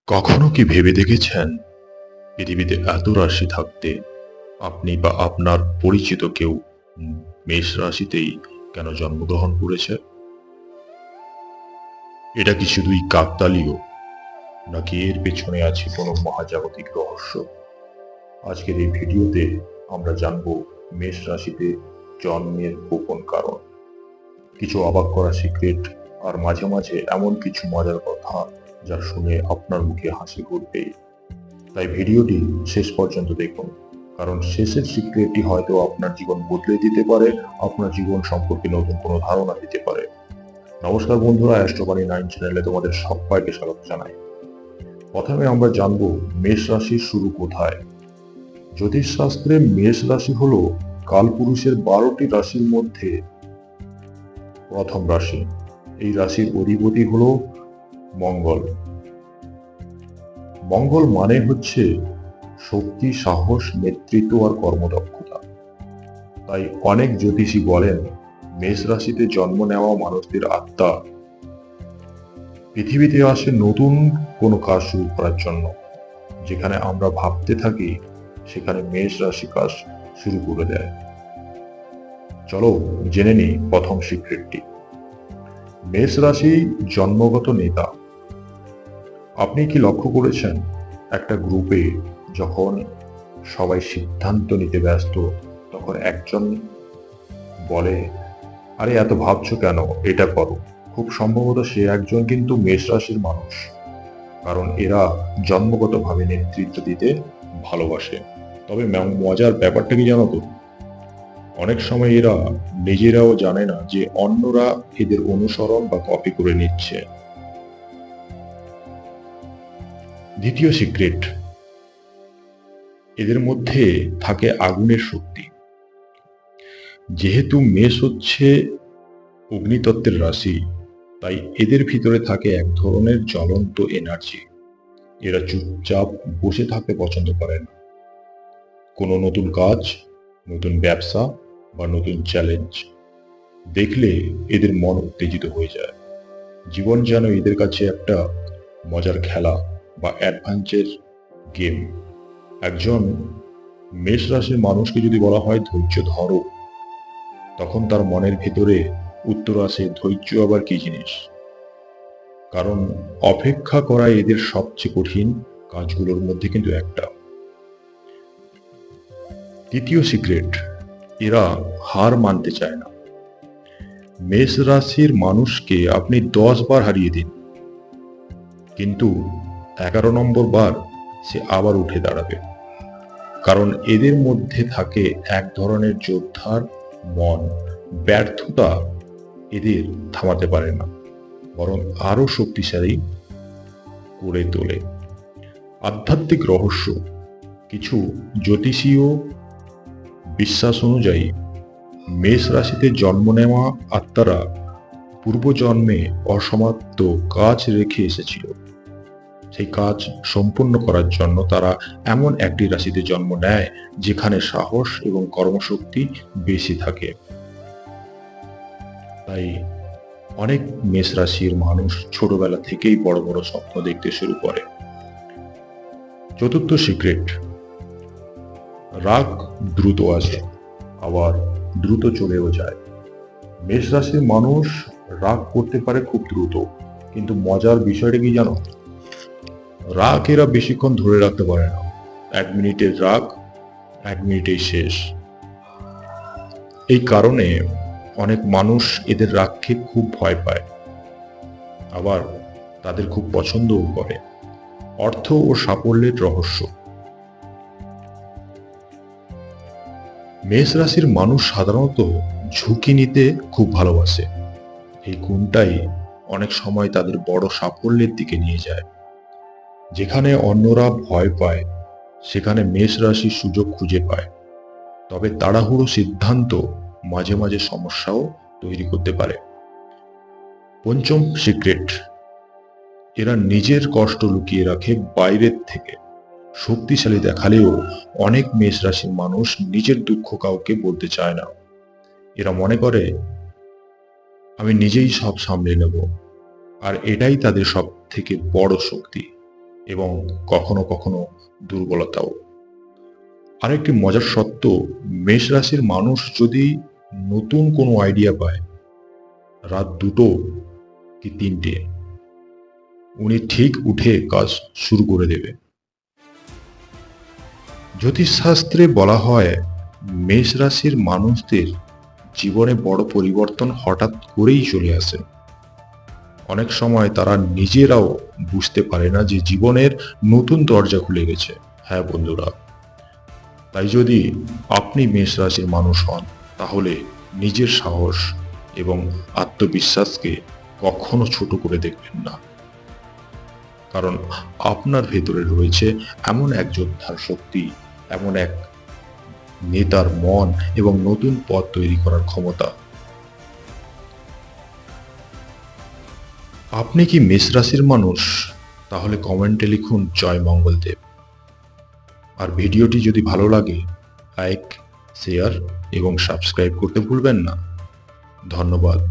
কখনো কি ভেবে দেখেছেন পৃথিবীতে এত রাশি থাকতে আপনি বা আপনার পরিচিত কেউ মেষ রাশিতেই কেন জন্মগ্রহণ করেছে? এটা কি শুধুই কাকতালীয়, নাকি এর পেছনে আছে কোনো মহাজাগতিক রহস্য? আজকের এই ভিডিওতে আমরা জানব মেষ রাশিতে জন্মের গোপন কারণ, কিছু অবাক করা সিক্রেট, আর মাঝে মাঝে এমন কিছু মজার কথা যা শুনে আপনার মুখে হাসি ফুটবেই। তাই ভিডিওটি শেষ পর্যন্ত দেখুন, কারণ শেষের সিক্রেটটি হয়তো আপনার জীবন বদলে দিতে পারে, আপনার জীবন সম্পর্কে নতুন কোনো ধারণা দিতে পারে। নমস্কার বন্ধুরা, অ্যাস্ট্রোবাণী 9 চ্যানেলে তোমাদের সবাইকে স্বাগত জানাই। প্রথমে আমরা জানব মেষ রাশির শুরু কোথায়। জ্যোতিষ শাস্ত্রে মেষ রাশি হলো কালপুরুষের 12টি রাশির মধ্যে প্রথম রাশি। এই রাশির অধিপতি হলো মঙ্গল। মঙ্গল মানে হচ্ছে শক্তি, সাহস, নেতৃত্ব আর কর্মদক্ষতা। তাই অনেক জ্যোতিষী বলেন মেষ রাশিতে জন্ম নেওয়া মানুষদের আত্মা পৃথিবীতে আসে নতুন কোনো কাজ শুরু করার জন্য। যেখানে আমরা ভাবতে থাকি সেখানে মেষ রাশি কাজ শুরু করে দেয়। চলো জেনে নিই প্রথম সিক্রেটটি। মেষ রাশি জন্মগত নেতা। আপনি কি লক্ষ্য করেছেন একটা গ্রুপে যখন সবাই সিদ্ধান্ত নিতে ব্যস্ত, তখন একজন বলে, আরে এত ভাবছো কেন, এটা করো। খুব সম্ভবত সে একজন কিন্তু মেষ রাশির মানুষ, কারণ এরা জন্মগতভাবে নেতৃত্ব দিতে ভালোবাসে। তবে মজার ব্যাপারটা কি জানো তো, অনেক সময় এরা নিজেরাও জানে না যে অন্যরা এদের অনুসরণ বা কপি করে নিচ্ছে। দ্বিতীয় সিক্রেট, এদের মধ্যে থাকে আগুনের শক্তি। যেহেতু মেষ হচ্ছে অগ্নিতত্ত্বের রাশি, তাই এদের ভিতরে থাকে এক ধরনের জ্বলন্ত এনার্জি। এরা চুপচাপ বসে থাকতে পছন্দ করে না। কোনো নতুন কাজ, নতুন ব্যবসা বা নতুন চ্যালেঞ্জ দেখলে এদের মন উত্তেজিত হয়ে যায়। জীবন যেন এদের কাছে একটা মজার খেলা বা অ্যাডভেঞ্চার গেম। একজন মেষ রাশির মানুষকে যদি বলা হয় ধৈর্য ধরো, তখন তার মনের ভিতরে উত্তর আসে, ধৈর্য আবার কি জিনিস? কারণ অপেক্ষা করা এদের সবচেয়ে কঠিন কাজগুলোর মধ্যে কিন্তু একটা। তৃতীয় সিক্রেট, এরা হার মানতে চায় না। মেষ রাশির মানুষকে আপনি 10 বার হারিয়ে দিন, কিন্তু 11 নম্বর বার সে আবার উঠে দাঁড়াবে। কারণ এদের মধ্যে থাকে এক ধরনের যোদ্ধার মন। ব্যর্থতা এদের থামাতে পারে না, বরং আরো শক্তিশালী করে তোলে। আধ্যাত্মিক রহস্য, কিছু জ্যোতিষীয় বিশ্বাস অনুযায়ী মেষ রাশিতে জন্ম নেওয়া আত্মারা পূর্বজন্মে অসমাপ্ত কাজ রেখে এসেছিল। সেই কাজ সম্পূর্ণ করার জন্য তারা এমন একটি রাশিতে জন্ম নেয় যেখানে সাহস এবং কর্মশক্তি বেশি থাকে। তাই অনেক মেষ রাশির মানুষ ছোটবেলা থেকেই বড় বড় স্বপ্ন দেখতে শুরু করে। চতুর্থ সিক্রেট, রাগ দ্রুত আসে, আবার দ্রুত চলেও যায়। মেষ রাশির মানুষ রাগ করতে পারে খুব দ্রুত, কিন্তু মজার বিষয়টা কি জানো, রাগ এরা বেশিক্ষণ ধরে রাখতে পারে না। 1 মিনিটের রাগ 1 মিনিটেই শেষ। এই কারণে অনেক মানুষ এদের রাগকে খুব ভয় পায়, আবার তাদের খুব পছন্দও করে। অর্থ ও সাফল্যের রহস্য, মেষ রাশির মানুষ সাধারণত ঝুঁকি নিতে খুব ভালোবাসে। এই গুণটাই অনেক সময় তাদের বড় সাফল্যের দিকে নিয়ে যায়। যেখানে অন্যরা ভয় পায়, সেখানে মেষ রাশি সুযোগ খুঁজে পায়। তবে তাড়াহুড়ো সিদ্ধান্ত মাঝে মাঝে সমস্যাও তৈরি করতে পারে। পঞ্চম সিক্রেট, এরা নিজের কষ্ট লুকিয়ে রাখে বাইরের থেকে। শক্তিশালী দেখালেও অনেক মেষ রাশির মানুষ নিজের দুঃখ কাউকে বলতে চায় না। এরা মনে করে আমি নিজেই সব সামলে নেব, আর এটাই তাদের সব থেকে বড় শক্তি। এবং কখনো কখনো দুর্বলতাও। আরেকটি মজার সত্য, মেষ রাশির মানুষ যদি নতুন কোনো আইডিয়া পায় রাত 2টো কি 3টে, উনি ঠিক উঠে কাজ শুরু করে দেবে। জ্যোতিষশাস্ত্রে বলা হয় মেষ রাশির মানুষদের জীবনে বড় পরিবর্তন হঠাৎ করেই চলে আসে। অনেক সময় তারা নিজেরাও বুঝতে পারে না যে জীবনের নতুন দরজা খুলে গেছে। হ্যাঁ বন্ধুরা, তাই যদি আপনি মেষ রাশির মানুষ হন তাহলে নিজের সাহস এবং আত্মবিশ্বাসকে কখনো ছোট করে দেখবেন না, কারণ আপনার ভেতরে রয়েছে এমন এক যোদ্ধার শক্তি, এমন এক নেতার মন এবং নতুন পথ তৈরি করার ক্ষমতা। আপনি কি মেষ রাশির মানুষ? তাহলে কমেন্টে লিখুন জয় মঙ্গলদেব। আর ভিডিওটি যদি ভালো লাগে লাইক, শেয়ার এবং সাবস্ক্রাইব করতে ভুলবেন না। ধন্যবাদ।